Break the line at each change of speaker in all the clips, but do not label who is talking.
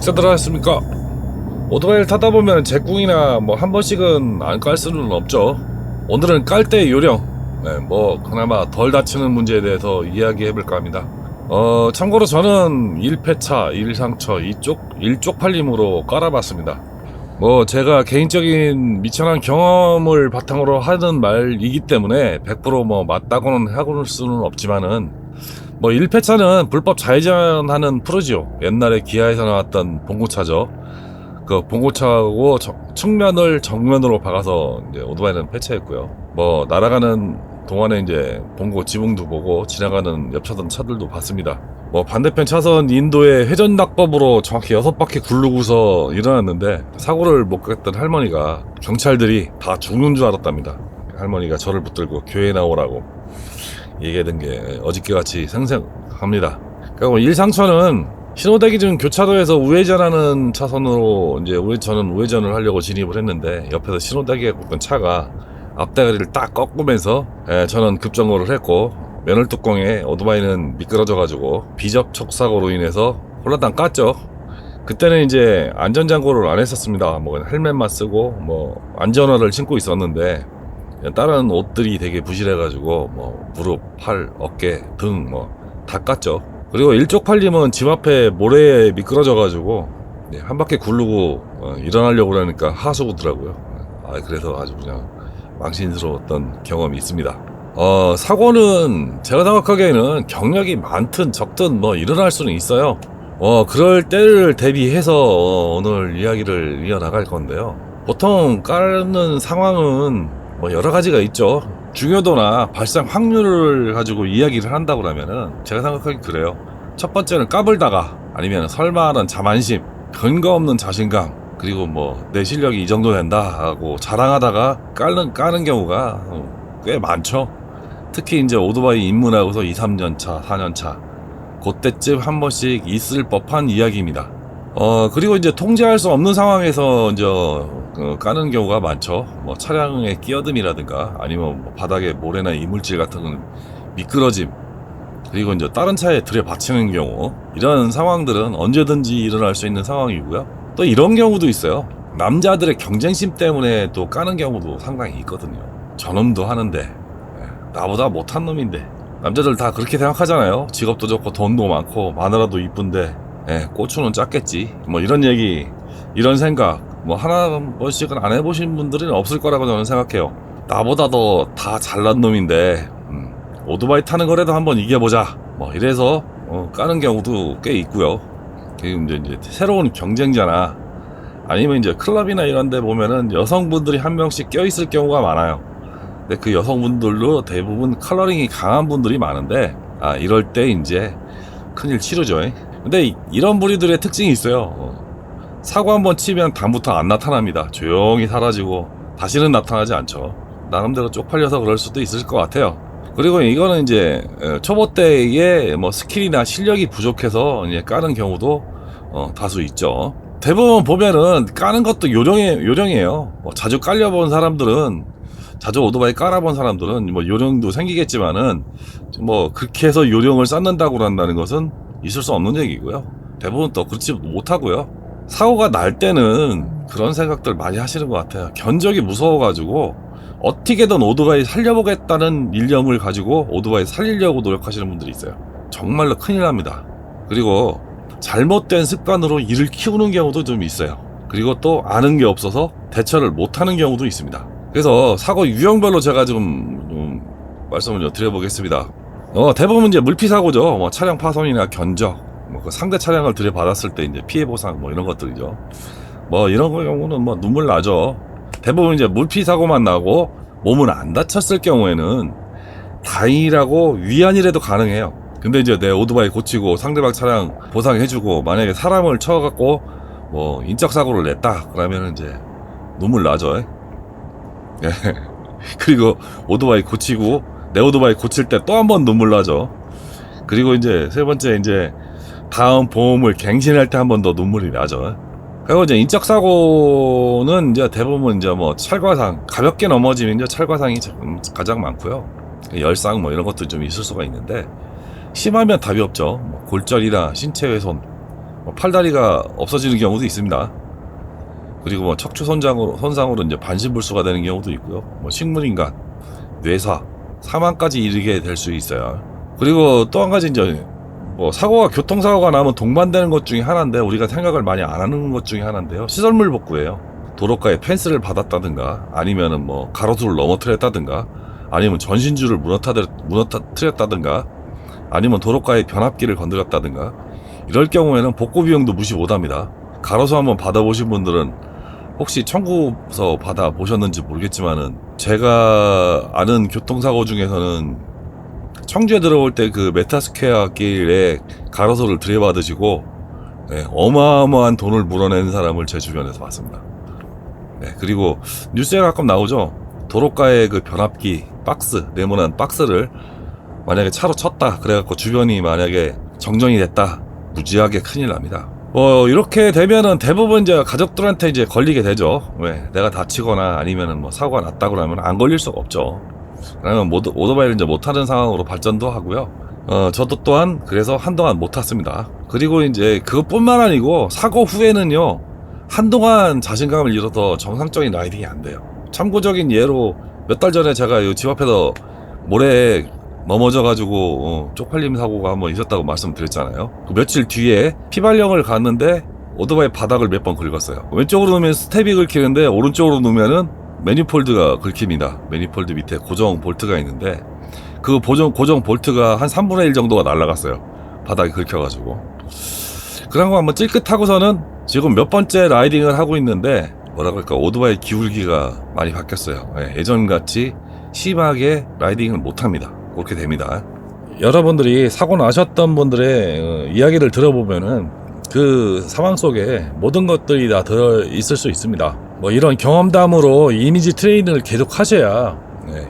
식사들 하셨습니까? 오토바이를 타다 보면 제꿍이나 뭐 한 번씩은 안 깔 수는 없죠. 오늘은 깔 때 요령, 뭐 그나마 덜 다치는 문제에 대해서 이야기해볼까 합니다. 참고로 저는 1폐차, 1상처 이쪽 팔림으로 깔아봤습니다. 뭐 제가 개인적인 미천한 경험을 바탕으로 하는 말이기 때문에 100% 맞다고는 하고는 수는 없지만은 뭐 1폐차는 불법 좌회전하는 프로지요. 옛날에 기아에서 나왔던 봉고차죠. 그 봉고차하고 측면을 정면으로 박아서 이제 오토바이는 폐차했고요. 뭐 날아가는 동안에 이제 봉고 지붕도 보고 지나가는 옆차선 차들도 봤습니다. 뭐 반대편 차선 인도의 회전 낙법으로 정확히 6바퀴 굴르고서 일어났는데 사고를 못 깼던 할머니가 경찰들이 다 죽는 줄 알았답니다. 할머니가 저를 붙들고 교회에 나오라고 얘기하던 게 어저께같이 생생합니다. 그리고 1상처는 신호대기 중 교차로에서 우회전하는 차선으로 이제 저는 우회전을 하려고 진입을 했는데 옆에서 신호대기에 꽂던 차가 앞대가리를 딱 꺾으면서 저는 급정거를 했고 면허뚜껑에 오토바이는 미끄러져가지고 비접촉 사고로 인해서 홀라당 깠죠. 그때는 이제 안전장구를 안 했었습니다. 뭐 헬멧만 쓰고 뭐 안전화를 신고 있었는데 다른 옷들이 되게 부실해가지고 뭐 무릎, 팔, 어깨, 등 뭐 다 깠죠. 그리고 일쪽 팔림은 집 앞에 모래에 미끄러져가지고 한 바퀴 굴르고 일어나려고 그러니까 하수구더라고요. 그래서 아주 그냥 망신스러웠던 경험이 있습니다. 사고는 제가 생각하기에는 경력이 많든 적든 뭐 일어날 수는 있어요. 그럴 때를 대비해서 오늘 이야기를 이어나갈 건데요. 보통 까는 상황은 뭐 여러 가지가 있죠. 중요도나 발생 확률을 가지고 이야기를 한다고 하면은 제가 생각하기 그래요. 첫 번째는 까불다가 아니면 설마하는 자만심, 근거 없는 자신감, 그리고 뭐 내 실력이 이 정도 된다 하고 자랑하다가 까는 경우가 꽤 많죠. 특히 이제 오토바이 입문하고서 2, 3년차, 4년차 그때쯤 한 번씩 있을 법한 이야기입니다. 그리고 이제 통제할 수 없는 상황에서 이제 까는 경우가 많죠. 뭐 차량의 끼어듦이라든가 아니면 뭐 바닥에 모래나 이물질 같은 미끄러짐, 그리고 이제 다른 차에 들이받치는 경우, 이런 상황들은 언제든지 일어날 수 있는 상황이고요. 또 이런 경우도 있어요. 남자들의 경쟁심 때문에 또 까는 경우도 상당히 있거든요. 저놈도 하는데 나보다 못한 놈인데. 남자들 다 그렇게 생각하잖아요. 직업도 좋고 돈도 많고 마누라도 이쁜데 고추는 작겠지. 뭐 이런 얘기, 이런 생각 뭐 하나 번씩은 안 해보신 분들은 없을 거라고 저는 생각해요. 나보다 더 다 잘난 놈인데 오토바이 타는 거라도 한번 이겨보자 뭐 이래서 까는 경우도 꽤 있고요. 이제 새로운 경쟁자나 아니면 이제 클럽이나 이런 데 보면은 여성분들이 한 명씩 껴있을 경우가 많아요. 근데 그 여성분들도 대부분 컬러링이 강한 분들이 많은데 이럴 때 이제 큰일 치르죠. 근데 이런 부류들의 특징이 있어요. 사고 한번 치면 다음부터 안 나타납니다. 조용히 사라지고 다시는 나타나지 않죠. 나름대로 쪽팔려서 그럴 수도 있을 것 같아요. 그리고 이거는 이제 초보 때의 뭐 스킬이나 실력이 부족해서 이제 까는 경우도 다수 있죠. 대부분 보면은 까는 것도 요령이에요. 뭐 자주 깔려본 사람들은, 자주 오토바이 깔아본 사람들은 뭐 요령도 생기겠지만은 뭐 그렇게 해서 요령을 쌓는다고 한다는 것은 있을 수 없는 얘기고요. 대부분 또 그렇지 못하고요. 사고가 날 때는 그런 생각들 많이 하시는 것 같아요. 견적이 무서워가지고 어떻게든 오토바이 살려보겠다는 일념을 가지고 오토바이 살리려고 노력하시는 분들이 있어요. 정말로 큰일 납니다. 그리고 잘못된 습관으로 일을 키우는 경우도 좀 있어요. 그리고 또 아는 게 없어서 대처를 못하는 경우도 있습니다. 그래서 사고 유형별로 제가 좀 말씀을 드려보겠습니다. 대부분 이제 물피 사고죠. 뭐 차량 파손이나 견적, 뭐 그 상대 차량을 들여받았을 때 이제 피해 보상 뭐 이런 것들이죠. 뭐 이런 경우는 뭐 눈물 나죠. 대부분 이제 물피 사고만 나고 몸은 안 다쳤을 경우에는 다행이라고 위안이라도 가능해요. 근데 이제 내 오토바이 고치고 상대방 차량 보상해주고 만약에 사람을 쳐갖고 뭐 인적사고를 냈다 그러면 이제 눈물 나죠. 그리고 오토바이 고치고 내 오토바이 고칠 때 또 한 번 눈물 나죠. 그리고 이제 세 번째 이제 다음 보험을 갱신할 때 한 번 더 눈물이 나죠. 그리고 이제 인적사고는 이제 대부분 이제 뭐 찰과상, 가볍게 넘어지면 이제 찰과상이 가장 많고요. 열상 뭐 이런 것도 좀 있을 수가 있는데 심하면 답이 없죠. 뭐 골절이나 신체 훼손 팔다리가 없어지는 경우도 있습니다. 그리고 뭐 척추 손상으로 이제 반신불수가 되는 경우도 있고요. 뭐 식물인간, 뇌사, 사망까지 이르게 될 수 있어요. 그리고 또 한 가지 이제 뭐 교통사고가 나면 동반되는 것 중에 하나인데 우리가 생각을 많이 안 하는 것 중에 하나인데요. 시설물 복구예요. 도로가에 펜스를 받았다든가 아니면은 뭐 가로수를 넘어뜨렸다든가 아니면 전신줄을 무너뜨렸다든가 아니면 도로가에 변압기를 건드렸다든가 이럴 경우에는 복구 비용도 무시 못합니다. 가로수 한번 받아보신 분들은 혹시 청구서 받아보셨는지 모르겠지만은 제가 아는 교통사고 중에서는 청주에 들어올 때 그 메타스퀘어 길에 가로수를 들이받으시고 어마어마한 돈을 물어낸 사람을 제 주변에서 봤습니다. 그리고 뉴스에 가끔 나오죠. 도로가에 그 변압기 박스, 네모난 박스를 만약에 차로 쳤다 그래갖고 주변이 만약에 정전이 됐다 무지하게 큰일 납니다. 이렇게 되면은 대부분 이제 가족들한테 이제 걸리게 되죠. 왜? 내가 다치거나 아니면은 뭐 사고가 났다고 하면 안 걸릴 수가 없죠. 그러면 오토바이를 이제 못 타는 상황으로 발전도 하고요. 저도 또한 그래서 한동안 못 탔습니다. 그리고 이제 그것뿐만 아니고 사고 후에는요, 한동안 자신감을 잃어서 정상적인 라이딩이 안 돼요. 참고적인 예로 몇 달 전에 제가 집 앞에서 모래에 넘어져가지고 쪽팔림 사고가 한번 있었다고 말씀드렸잖아요. 그 며칠 뒤에 피발령을 갔는데 오토바이 바닥을 몇 번 긁었어요. 왼쪽으로 놓으면 스텝이 긁히는데 오른쪽으로 놓으면은 매니폴드가 긁힙니다. 매니폴드 밑에 고정 볼트가 있는데 그 고정 볼트가 한 3분의 1 정도가 날아갔어요. 바닥이 긁혀가지고. 그런 거 한번 찔끗하고서는 지금 몇 번째 라이딩을 하고 있는데 뭐라 그럴까, 오토바이 기울기가 많이 바뀌었어요. 예전같이 심하게 라이딩을 못합니다. 그렇게 됩니다. 여러분들이 사고 나셨던 분들의 이야기를 들어보면은 그 상황 속에 모든 것들이 다 들어있을 수 있습니다. 뭐 이런 경험담으로 이미지 트레이닝을 계속 하셔야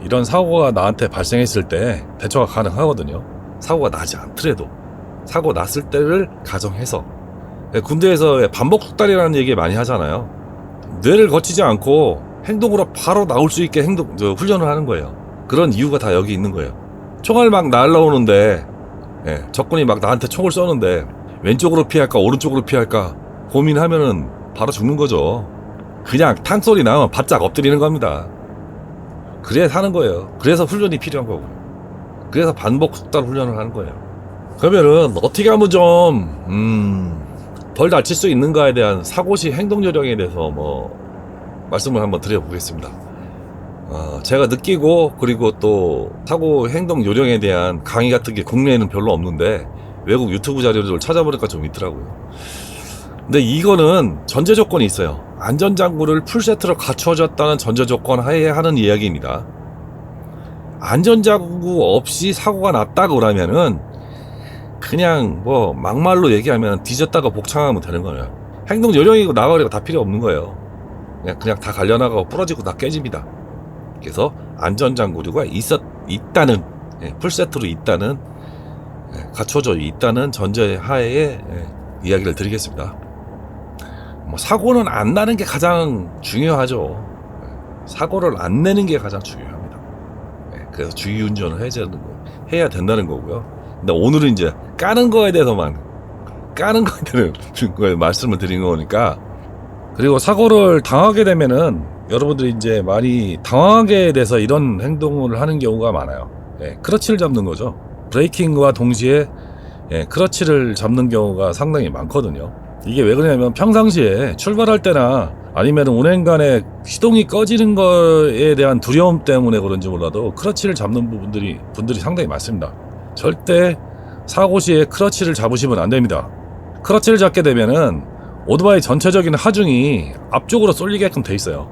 이런 사고가 나한테 발생했을 때 대처가 가능하거든요. 사고가 나지 않더라도 사고 났을 때를 가정해서, 군대에서 반복 숙달이라는 얘기 많이 하잖아요. 뇌를 거치지 않고 행동으로 바로 나올 수 있게 훈련을 하는 거예요. 그런 이유가 다 여기 있는 거예요. 총알 막 날라오는데 적군이 막 나한테 총을 쏘는데 왼쪽으로 피할까 오른쪽으로 피할까 고민하면은 바로 죽는 거죠. 그냥 탕소리 나면 바짝 엎드리는 겁니다. 그래야 사는 거예요. 그래서 훈련이 필요한 거고, 그래서 반복 숙달 훈련을 하는 거예요. 그러면은 어떻게 하면 좀 덜 다칠 수 있는가에 대한 사고시 행동 요령에 대해서 뭐 말씀을 한번 드려보겠습니다. 제가 느끼고, 그리고 또 사고 행동 요령에 대한 강의 같은 게 국내에는 별로 없는데 외국 유튜브 자료를 찾아보니까 좀 있더라고요. 근데 이거는 전제 조건이 있어요. 안전장구를 풀세트로 갖춰졌다는 전제 조건 하에 하는 이야기입니다. 안전장구 없이 사고가 났다고 그러면은 그냥 뭐 막말로 얘기하면 뒤졌다가 복창하면 되는 거예요. 행동 요령이고 나가리고 다 필요 없는 거예요. 그냥 다 갈려나가고 부러지고 다 깨집니다. 그래서 안전장구가 있다는, 풀세트로 있다는, 갖춰져 있다는 전제 하에 이야기를 드리겠습니다. 뭐 사고는 안 나는 게 가장 중요하죠. 사고를 안 내는 게 가장 중요합니다. 그래서 주의운전을 해야 된다는 거고요. 근데 오늘은 이제 까는 거에 대해서 말씀을 드린 거니까. 그리고 사고를 당하게 되면은 여러분들이 이제 많이 당황하게 돼서 이런 행동을 하는 경우가 많아요. 크러치를 잡는 거죠. 브레이킹과 동시에 크러치를 잡는 경우가 상당히 많거든요. 이게 왜 그러냐면 평상시에 출발할 때나 아니면 운행 간에 시동이 꺼지는 거에 대한 두려움 때문에 그런지 몰라도 크러치를 잡는 분들이 상당히 많습니다. 절대 사고 시에 크러치를 잡으시면 안 됩니다. 크러치를 잡게 되면은 오토바이 전체적인 하중이 앞쪽으로 쏠리게끔 돼 있어요.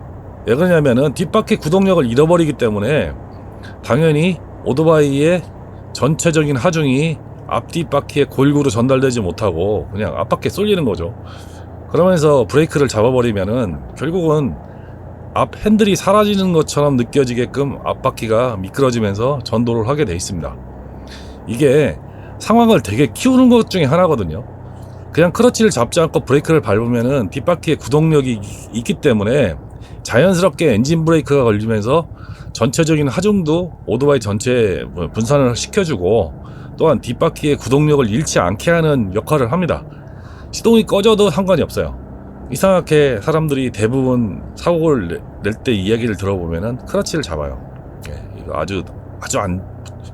왜 그러냐면은 뒷바퀴 구동력을 잃어버리기 때문에 당연히 오토바이의 전체적인 하중이 앞뒷바퀴에 골고루 전달되지 못하고 그냥 앞바퀴에 쏠리는 거죠. 그러면서 브레이크를 잡아버리면은 결국은 앞 핸들이 사라지는 것처럼 느껴지게끔 앞바퀴가 미끄러지면서 전도를 하게 돼 있습니다. 이게 상황을 되게 키우는 것 중에 하나거든요. 그냥 크러치를 잡지 않고 브레이크를 밟으면은 뒷바퀴에 구동력이 있기 때문에 자연스럽게 엔진 브레이크가 걸리면서 전체적인 하중도 오토바이 전체에 분산을 시켜주고 또한 뒷바퀴의 구동력을 잃지 않게 하는 역할을 합니다. 시동이 꺼져도 상관이 없어요. 이상하게 사람들이 대부분 사고를 낼 때 이야기를 들어보면은 크러치를 잡아요. 예, 이거 아주 안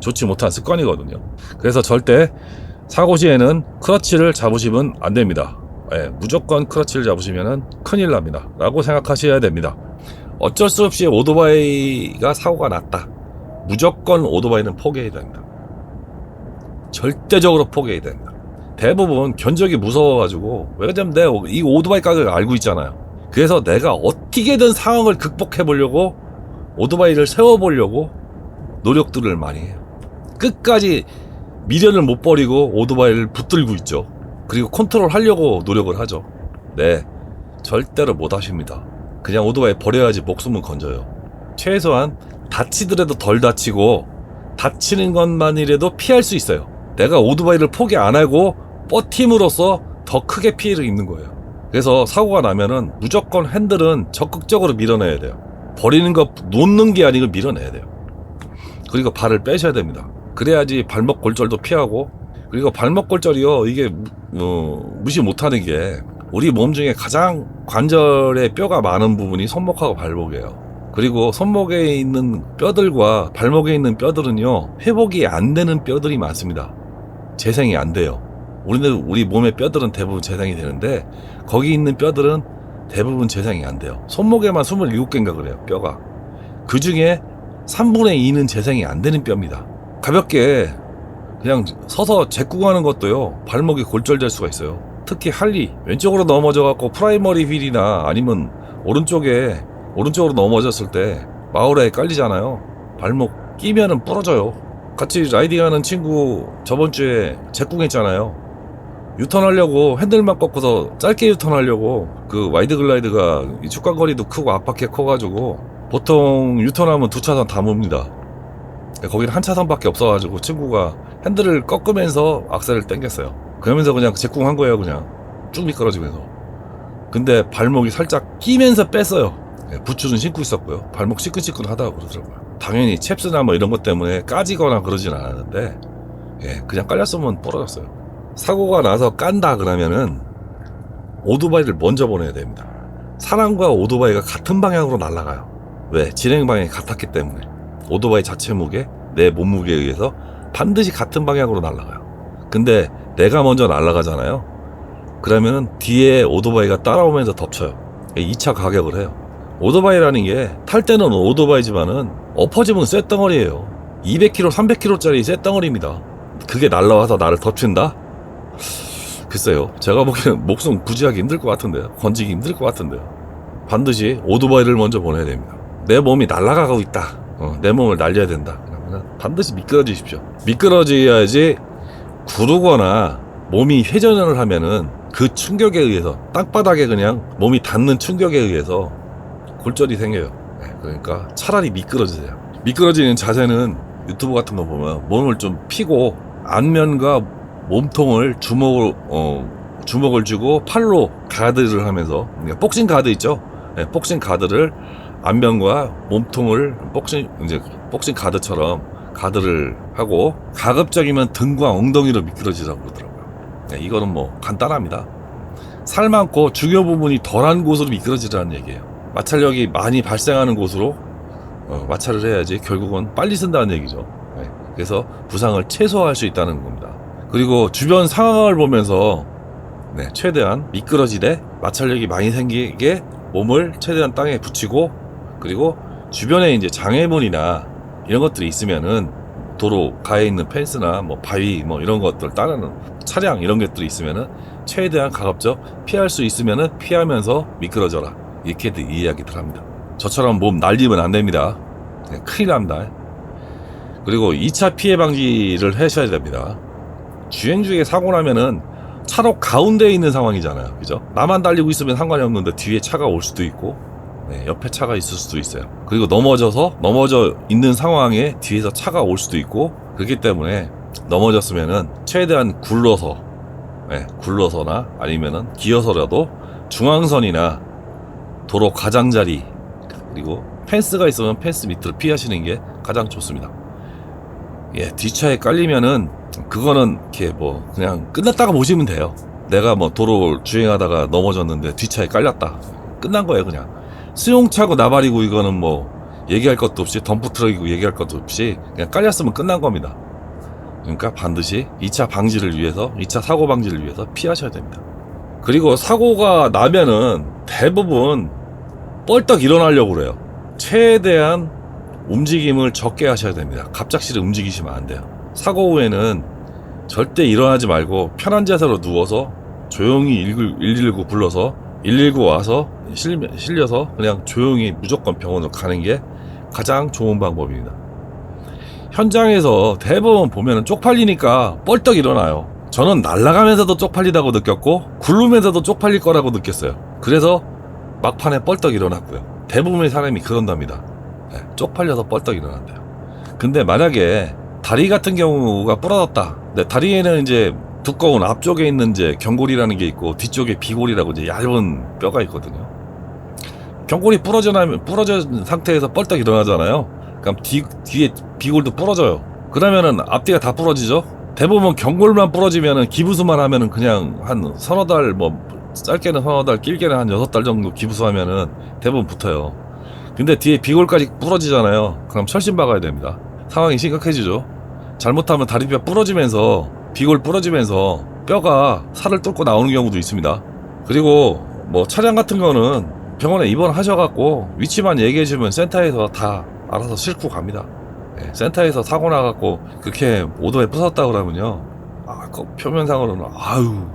좋지 못한 습관이거든요. 그래서 절대 사고 시에는 크러치를 잡으시면 안 됩니다. 예, 무조건 크러치를 잡으시면은 큰일 납니다 라고 생각하셔야 됩니다. 어쩔 수 없이 오토바이가 사고가 났다, 무조건 오토바이는 포기해야 됩니다. 절대적으로 포기해야 됩니다. 대부분 견적이 무서워가지고, 왜냐면 내가 이 오토바이 가격을 알고 있잖아요. 그래서 내가 어떻게든 상황을 극복해 보려고 오토바이를 세워보려고 노력들을 많이 해요. 끝까지 미련을 못 버리고 오토바이를 붙들고 있죠. 그리고 컨트롤 하려고 노력을 하죠. 네, 절대로 못 하십니다. 그냥 오토바이 버려야지 목숨은 건져요. 최소한 다치더라도 덜 다치고, 다치는 것만이라도 피할 수 있어요. 내가 오토바이를 포기 안 하고 버팀으로써 더 크게 피해를 입는 거예요. 그래서 사고가 나면은 무조건 핸들은 적극적으로 밀어내야 돼요. 버리는 거, 놓는 게 아니고 밀어내야 돼요. 그리고 발을 빼셔야 됩니다. 그래야지 발목 골절도 피하고. 그리고 발목 골절이요, 이게 무시 못하는 게, 우리 몸 중에 가장 관절에 뼈가 많은 부분이 손목하고 발목이에요. 그리고 손목에 있는 뼈들과 발목에 있는 뼈들은요, 회복이 안 되는 뼈들이 많습니다. 재생이 안 돼요. 우리 몸의 뼈들은 대부분 재생이 되는데, 거기 있는 뼈들은 대부분 재생이 안 돼요. 손목에만 27개인가 그래요, 뼈가. 그 중에 3분의 2는 재생이 안 되는 뼈입니다. 가볍게 그냥 서서 잭구가는 것도요, 발목이 골절될 수가 있어요. 특히 할리, 왼쪽으로 넘어져갖고 프라이머리 휠이나 아니면 오른쪽으로 넘어졌을 때 마우라에 깔리잖아요. 발목 끼면은 부러져요. 같이 라이딩하는 친구 저번 주에 잭궁했잖아요. 유턴하려고 핸들만 꺾어서 짧게 유턴하려고, 그 와이드 글라이드가 축간거리도 크고 앞바퀴 커가지고 보통 유턴하면 2차선 다 mov니다. 거기는 한 차선밖에 없어가지고 친구가 핸들을 꺾으면서 악셀을 당겼어요. 그러면서 그냥 잭궁한 거예요. 그냥 쭉 미끄러지면서. 근데 발목이 살짝 끼면서 뺐어요. 부츠는 신고 있었고요. 발목 시큰시큰하다고 그러더라고요. 당연히 챕스나 뭐 이런 것 때문에 까지거나 그러진 않았는데, 그냥 깔렸으면 부러졌어요. 사고가 나서 깐다 그러면은 오토바이를 먼저 보내야 됩니다. 사람과 오토바이가 같은 방향으로 날아가요. 왜? 진행 방향이 같았기 때문에. 오토바이 자체 무게, 내 몸무게에 의해서 반드시 같은 방향으로 날아가요. 근데 내가 먼저 날아가잖아요. 그러면은 뒤에 오토바이가 따라오면서 덮쳐요. 2차 가격을 해요. 오토바이라는 게 탈 때는 오토바이지만은 엎어지면 쇳덩어리예요. 200km, 300km짜리 쇳덩어리입니다. 그게 날라와서 나를 덮친다? 글쎄요, 제가 보기에는 목숨 구지하기 힘들 것 같은데요. 건지기 힘들 것 같은데요. 반드시 오토바이를 먼저 보내야 됩니다. 내 몸이 날아가고 있다, 내 몸을 날려야 된다, 그러면 반드시 미끄러지십시오. 미끄러져야지. 구르거나 몸이 회전을 하면은 그 충격에 의해서, 땅바닥에 그냥 몸이 닿는 충격에 의해서 골절이 생겨요. 그러니까 차라리 미끄러지세요. 미끄러지는 자세는 유튜브 같은 거 보면 몸을 좀 피고 안면과 몸통을 주먹을 쥐고 팔로 가드를 하면서, 그러니까 복싱 가드 있죠? 복싱 가드를 안면과 몸통을 복싱 가드처럼 가드를 하고, 가급적이면 등과 엉덩이로 미끄러지라고 그러더라고요. 이거는 뭐 간단합니다. 살 많고 중요 부분이 덜한 곳으로 미끄러지라는 얘기예요. 마찰력이 많이 발생하는 곳으로 마찰을 해야지 결국은 빨리 쓴다는 얘기죠. 그래서 부상을 최소화할 수 있다는 겁니다. 그리고 주변 상황을 보면서 최대한 미끄러지되 마찰력이 많이 생기게 몸을 최대한 땅에 붙이고, 그리고 주변에 이제 장애물이나 이런 것들이 있으면은, 도로 가에 있는 펜스나 뭐 바위 뭐 이런 것들 따르는 차량 이런 것들이 있으면은 최대한 가급적 피할 수 있으면은 피하면서 미끄러져라, 이렇게들 이야기들 합니다. 저처럼 몸 날리면 안 됩니다. 큰일 납니다. 그리고 2차 피해 방지를 하셔야 됩니다. 주행 중에 사고 나면은 차로 가운데에 있는 상황이잖아요. 그죠? 나만 달리고 있으면 상관이 없는데 뒤에 차가 올 수도 있고, 옆에 차가 있을 수도 있어요. 그리고 넘어져 있는 상황에 뒤에서 차가 올 수도 있고, 그렇기 때문에 넘어졌으면은 최대한 굴러서나 아니면은 기어서라도 중앙선이나 도로 가장자리, 그리고 펜스가 있으면 펜스 밑으로 피하시는 게 가장 좋습니다. 뒷차에 깔리면은 그거는 이렇게 뭐 그냥 끝났다고 보시면 돼요. 내가 뭐 도로 주행하다가 넘어졌는데 뒷차에 깔렸다. 끝난 거예요, 그냥. 수용차고 나발이고 이거는 뭐 얘기할 것도 없이 덤프트럭이고 얘기할 것도 없이 그냥 깔렸으면 끝난 겁니다. 그러니까 반드시 2차 방지를 위해서, 2차 사고 방지를 위해서 피하셔야 됩니다. 그리고 사고가 나면은 대부분 뻘떡 일어나려고 그래요. 최대한 움직임을 적게 하셔야 됩니다. 갑작스레 움직이시면 안 돼요. 사고 후에는 절대 일어나지 말고 편한 자세로 누워서 조용히 119 불러서 119 와서 실려서 그냥 조용히 무조건 병원으로 가는 게 가장 좋은 방법입니다. 현장에서 대부분 보면은 쪽팔리니까 뻘떡 일어나요. 저는 날아가면서도 쪽팔리다고 느꼈고 굴르면서도 쪽팔릴 거라고 느꼈어요. 그래서 막판에 뻘떡 일어났고요. 대부분의 사람이 그런답니다. 네, 쪽팔려서 뻘떡 일어난대요. 근데 만약에 다리 같은 경우가 부러졌다. 네, 다리에는 이제 두꺼운 앞쪽에 있는 이제 경골이라는 게 있고 뒤쪽에 비골이라고 이제 얇은 뼈가 있거든요. 경골이 부러진 상태에서 뻘떡 일어나잖아요. 그럼 뒤에 비골도 부러져요. 그러면은 앞뒤가 다 부러지죠. 대부분 경골만 부러지면은 기부수만 하면은 그냥 한 서너 달, 뭐 짧게는 서너 달, 길게는 한 6달 정도 기부수하면은 대부분 붙어요. 근데 뒤에 비골까지 부러지잖아요. 그럼 철심 박아야 됩니다. 상황이 심각해지죠. 잘못하면 다리뼈 부러지면서 비골 부러지면서 뼈가 살을 뚫고 나오는 경우도 있습니다. 그리고 뭐 차량 같은 거는 병원에 입원하셔갖고 위치만 얘기해주면 센터에서 다 알아서 싣고 갑니다. 네, 센터에서 사고 나갖고 그렇게 오도에 부쉈다 그러면요, 그 표면상으로는 아유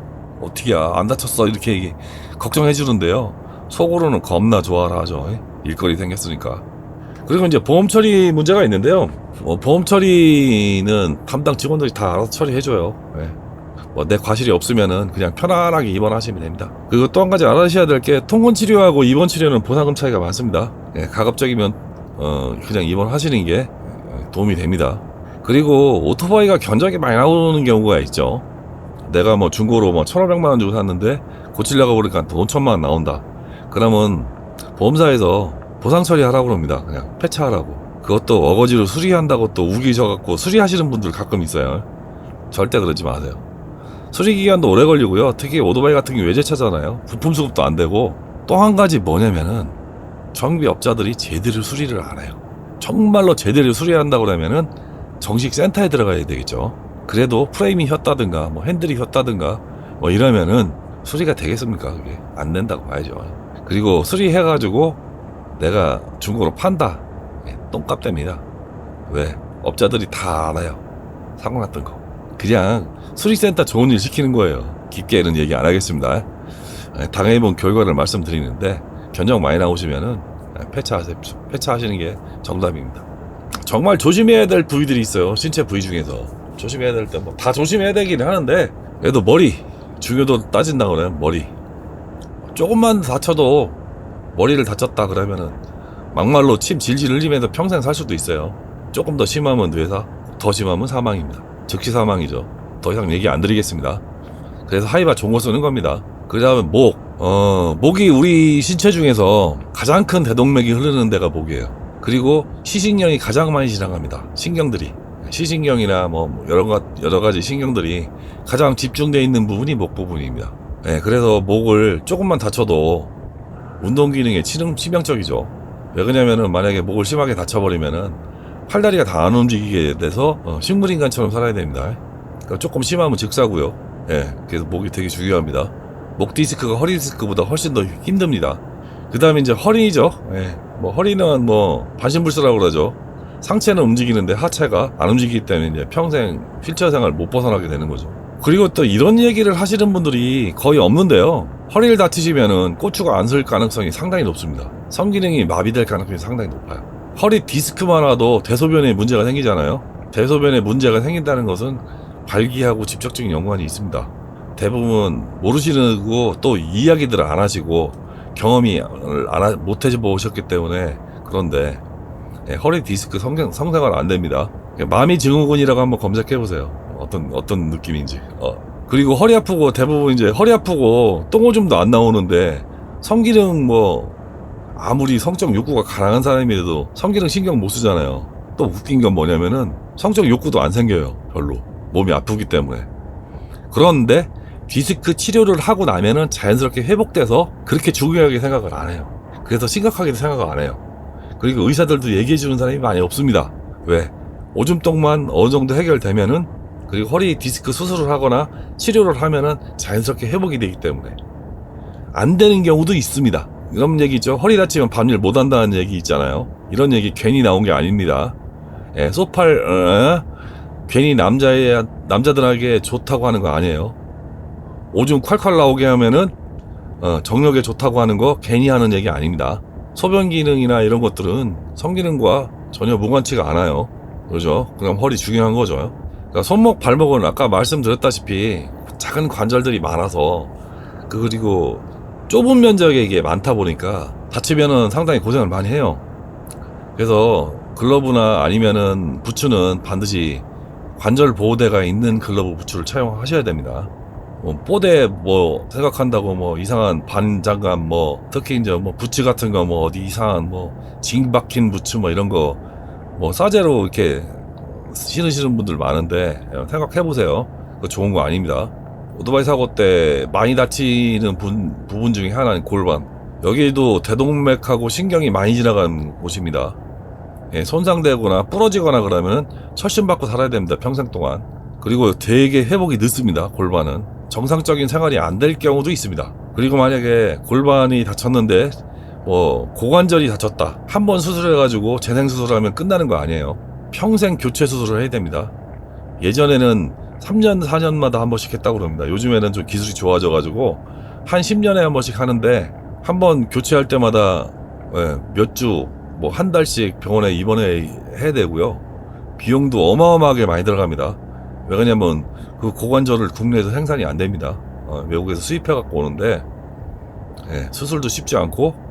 어떻게야 안 다쳤어 이렇게 걱정해 주는데요, 속으로는 겁나 좋아라 하죠. 일거리 생겼으니까. 그리고 이제 보험 처리 문제가 있는데요. 보험 처리는 담당 직원들이 다 알아서 처리해줘요. 네. 내 과실이 없으면은 그냥 편안하게 입원하시면 됩니다. 그리고 또 한 가지 알아주셔야 될 게 통원 치료하고 입원 치료는 보상금 차이가 많습니다. 네, 가급적이면 그냥 입원하시는 게 도움이 됩니다. 그리고 오토바이가 견적이 많이 나오는 경우가 있죠. 내가 뭐 중고로 뭐 1,500만원 주고 샀는데 고치려고 그러니까 돈 1,000만원 나온다. 그러면 보험사에서 보상 처리하라고 그럽니다. 그냥 폐차하라고. 그것도 어거지로 수리한다고 또 우기셔갖고 수리하시는 분들 가끔 있어요. 절대 그러지 마세요. 수리기간도 오래 걸리고요. 특히 오토바이 같은 경우 외제차잖아요. 부품 수급도 안 되고. 또 한 가지 뭐냐면은 정비업자들이 제대로 수리를 안 해요. 정말로 제대로 수리한다고 그러면은 정식 센터에 들어가야 되겠죠. 그래도 프레임이 휘었다든가 뭐 핸들이 휘었다든가 뭐 이러면은 수리가 되겠습니까? 그게 안 된다고 봐야죠. 그리고 수리해가지고 내가 중고로 판다, 똥값 됩니다. 왜? 업자들이 다 알아요. 사고 났던 거. 그냥 수리센터 좋은 일 시키는 거예요. 깊게는 얘기 안 하겠습니다. 당해본 결과를 말씀드리는데 견적 많이 나오시면은 폐차하시는 게 정답입니다. 정말 조심해야 될 부위들이 있어요. 신체 부위 중에서 조심해야 될 때 뭐 다 조심해야 되긴 하는데, 그래도 머리 중요도 따진다 그러면 머리 조금만 다쳐도, 머리를 다쳤다 그러면은 막말로 침 질질 흘리면서 평생 살 수도 있어요. 조금 더 심하면 뇌사, 더 심하면 사망입니다. 즉시 사망이죠. 더 이상 얘기 안 드리겠습니다. 그래서 하이바 좋은 거 쓰는 겁니다. 그 다음에 목이 우리 신체 중에서 가장 큰 대동맥이 흐르는 데가 목이에요. 그리고 시신경이 가장 많이 지나갑니다. 신경들이, 시신경이나 뭐 여러 가지 신경들이 가장 집중되어 있는 부분이 목 부분입니다. 네, 그래서 목을 조금만 다쳐도 운동 기능에 치명적이죠. 왜 그러냐면은 만약에 목을 심하게 다쳐버리면은 팔다리가 다 안 움직이게 돼서 식물인간처럼 살아야 됩니다. 그러니까 조금 심하면 즉사고요. 예, 그래서 목이 되게 중요합니다. 목 디스크가 허리 디스크보다 훨씬 더 힘듭니다. 그 다음에 이제 허리죠. 예, 뭐 허리는 뭐 반신불수라고 그러죠. 상체는 움직이는데 하체가 안 움직이기 때문에 이제 평생 휠체어 생활 못 벗어나게 되는 거죠. 그리고 또 이런 얘기를 하시는 분들이 거의 없는데요. 허리를 다치시면은 고추가 안 설 가능성이 상당히 높습니다. 성기능이 마비될 가능성이 상당히 높아요. 허리 디스크만 와도 대소변에 문제가 생기잖아요. 대소변에 문제가 생긴다는 것은 발기하고 직접적인 연관이 있습니다. 대부분 모르시고 또 이야기들을 안 하시고 경험이 못 해보셨기 때문에 그런데, 허리 디스크 성생활 안 됩니다. 마미 증후군이라고 한번 검색해보세요. 어떤 느낌인지. 그리고 허리 아프고, 대부분 이제 허리 아프고 똥오줌도 안 나오는데 성기능 뭐 아무리 성적 욕구가 가능한 사람이라도 성기능 신경 못 쓰잖아요. 또 웃긴 건 뭐냐면은 성적 욕구도 안 생겨요. 별로. 몸이 아프기 때문에. 그런데 디스크 치료를 하고 나면은 자연스럽게 회복돼서 그렇게 중요하게 생각을 안 해요. 그래서 심각하게 생각을 안 해요. 그리고 의사들도 얘기해주는 사람이 많이 없습니다. 왜? 오줌똥만 어느 정도 해결되면은, 그리고 허리 디스크 수술을 하거나 치료를 하면은 자연스럽게 회복이 되기 때문에 안 되는 경우도 있습니다. 이런 얘기죠. 허리 다치면 밤일 못 한다는 얘기 있잖아요. 이런 얘기 괜히 나온 게 아닙니다. 예, 소팔 괜히 남자들에게 좋다고 하는 거 아니에요. 오줌 콸콸 나오게 하면은 정력에 좋다고 하는 거 괜히 하는 얘기 아닙니다. 소변 기능이나 이런 것들은 성기능과 전혀 무관치가 않아요. 그렇죠? 그럼 허리 중요한 거죠. 그러니까 손목, 발목은 아까 말씀드렸다시피 작은 관절들이 많아서, 그리고 좁은 면적에 이게 많다 보니까 다치면은 상당히 고생을 많이 해요. 그래서 글러브나 아니면은 부츠는 반드시 관절 보호대가 있는 글러브 부츠를 착용하셔야 됩니다. 뽀대 생각한다고 이상한 반장갑 특히 이제 부츠 같은 거 어디 이상한 징 박힌 부츠 이런 거 싸제로 이렇게 신으시는 분들 많은데, 생각해보세요. 그거 좋은 거 아닙니다. 오토바이 사고 때 많이 다치는 부분 중에 하나는 골반. 여기도 대동맥하고 신경이 많이 지나가는 곳입니다. 예, 손상되거나 부러지거나 그러면 철심 받고 살아야 됩니다. 평생 동안. 그리고 되게 회복이 늦습니다. 골반은 정상적인 생활이 안 될 경우도 있습니다. 그리고 만약에 골반이 다쳤는데 고관절이 다쳤다, 한 번 수술해가지고 재생수술하면 끝나는 거 아니에요. 평생 교체 수술을 해야 됩니다. 예전에는 3년 4년마다 한 번씩 했다고 그럽니다. 요즘에는 좀 기술이 좋아져가지고 한 10년에 한 번씩 하는데, 한 번 교체할 때마다 몇 주, 한 달씩 병원에 입원해야 되고요. 비용도 어마어마하게 많이 들어갑니다. 왜 그러냐면 그 고관절을 국내에서 생산이 안 됩니다. 외국에서 수입해 갖고 오는데, 수술도 쉽지 않고,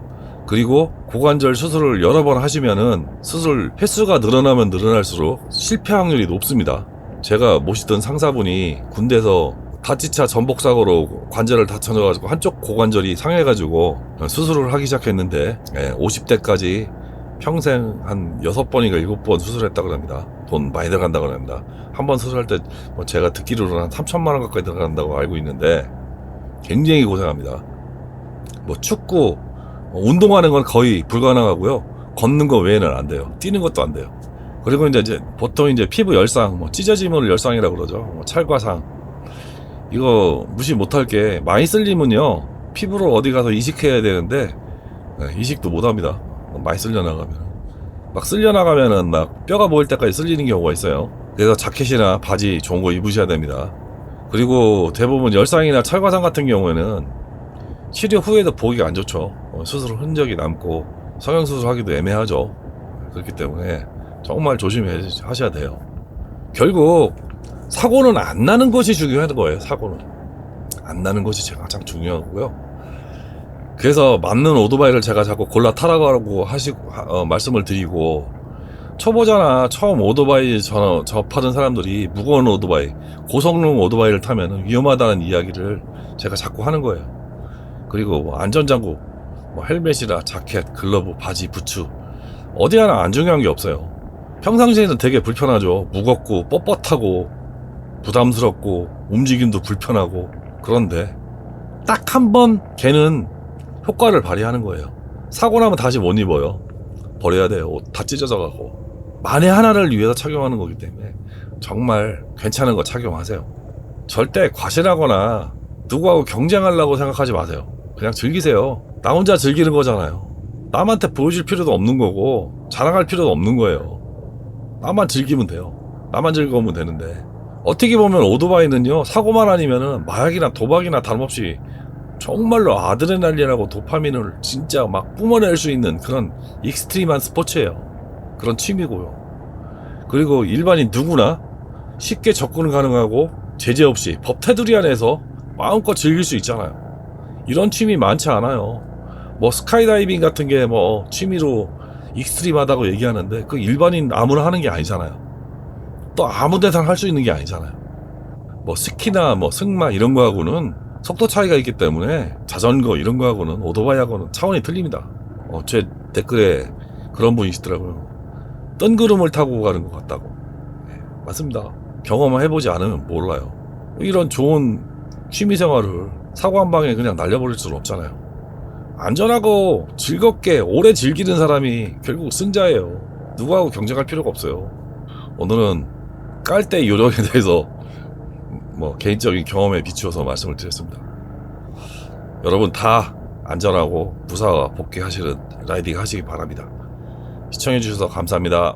그리고 고관절 수술을 여러 번 하시면은 수술 횟수가 늘어나면 늘어날수록 실패 확률이 높습니다. 제가 모시던 상사분이 군대에서 다치차 전복사고로 관절을 다쳐가지고 한쪽 고관절이 상해가지고 수술을 하기 시작했는데, 50대까지 평생 한 6번인가 7번 수술했다고 합니다. 돈 많이 들어간다고 합니다. 한 번 수술할 때 제가 듣기로는 한 3천만 원 가까이 들어간다고 알고 있는데, 굉장히 고생합니다. 축구, 운동하는 건 거의 불가능하고요. 걷는 거 외에는 안 돼요. 뛰는 것도 안 돼요. 그리고 이제 보통 피부 열상, 찢어지면 열상이라고 그러죠. 찰과상. 이거 무시 못할 게, 많이 쓸리면요, 피부를 어디 가서 이식해야 되는데, 이식도 못 합니다. 많이 쓸려나가면. 막 쓸려나가면은 막 뼈가 보일 때까지 쓸리는 경우가 있어요. 그래서 자켓이나 바지 좋은 거 입으셔야 됩니다. 그리고 대부분 열상이나 찰과상 같은 경우에는 치료 후에도 보기가 안 좋죠. 수술 흔적이 남고 성형수술 하기도 애매하죠. 그렇기 때문에 정말 조심하셔야 돼요. 결국 사고는 안 나는 것이 중요한 거예요. 사고는 안 나는 것이 가장 중요하고요. 그래서 맞는 오토바이를 제가 자꾸 골라 타라고 말씀을 드리고, 초보자나 처음 오토바이 접하는 사람들이 무거운 오토바이, 고성능 오토바이를 타면 위험하다는 이야기를 제가 자꾸 하는 거예요. 그리고 안전장구, 헬멧이나 자켓, 글러브, 바지, 부츠, 어디 하나 안 중요한 게 없어요. 평상시에는 되게 불편하죠. 무겁고 뻣뻣하고 부담스럽고 움직임도 불편하고. 그런데 딱 한 번 걔는 효과를 발휘하는 거예요. 사고 나면 다시 못 입어요. 버려야 돼요. 옷 다 찢어져가고. 만에 하나를 위해서 착용하는 거기 때문에 정말 괜찮은 거 착용하세요. 절대 과신하거나 누구하고 경쟁하려고 생각하지 마세요. 그냥 즐기세요. 나 혼자 즐기는 거잖아요. 남한테 보여줄 필요도 없는 거고 자랑할 필요도 없는 거예요. 나만 즐기면 돼요. 나만 즐거우면 되는데, 어떻게 보면 오토바이는요, 사고만 아니면은 마약이나 도박이나 다름없이 정말로 아드레날린하고 도파민을 진짜 막 뿜어낼 수 있는 그런 익스트림한 스포츠예요. 그런 취미고요. 그리고 일반인 누구나 쉽게 접근 가능하고 제재 없이 법 테두리 안에서 마음껏 즐길 수 있잖아요. 이런 취미 많지 않아요. 스카이다이빙 같은 게 취미로 익스트림하다고 얘기하는데, 그 일반인 아무나 하는 게 아니잖아요. 또 아무 데나 할 수 있는 게 아니잖아요. 스키나 승마 이런 거하고는 속도 차이가 있기 때문에, 자전거 이런 거하고는 오토바이하고는 차원이 틀립니다. 제 댓글에 그런 분이 있더라고요. 뜬구름을 타고 가는 것 같다고. 맞습니다. 경험을 해보지 않으면 몰라요. 이런 좋은 취미생활을 사고 한 방에 그냥 날려버릴 수는 없잖아요. 안전하고 즐겁게 오래 즐기는 사람이 결국 승자예요. 누구하고 경쟁할 필요가 없어요. 오늘은 깔대 요령에 대해서 뭐 개인적인 경험에 비추어서 말씀을 드렸습니다. 여러분 다 안전하고 무사와 복귀하시는 라이딩 하시기 바랍니다. 시청해주셔서 감사합니다.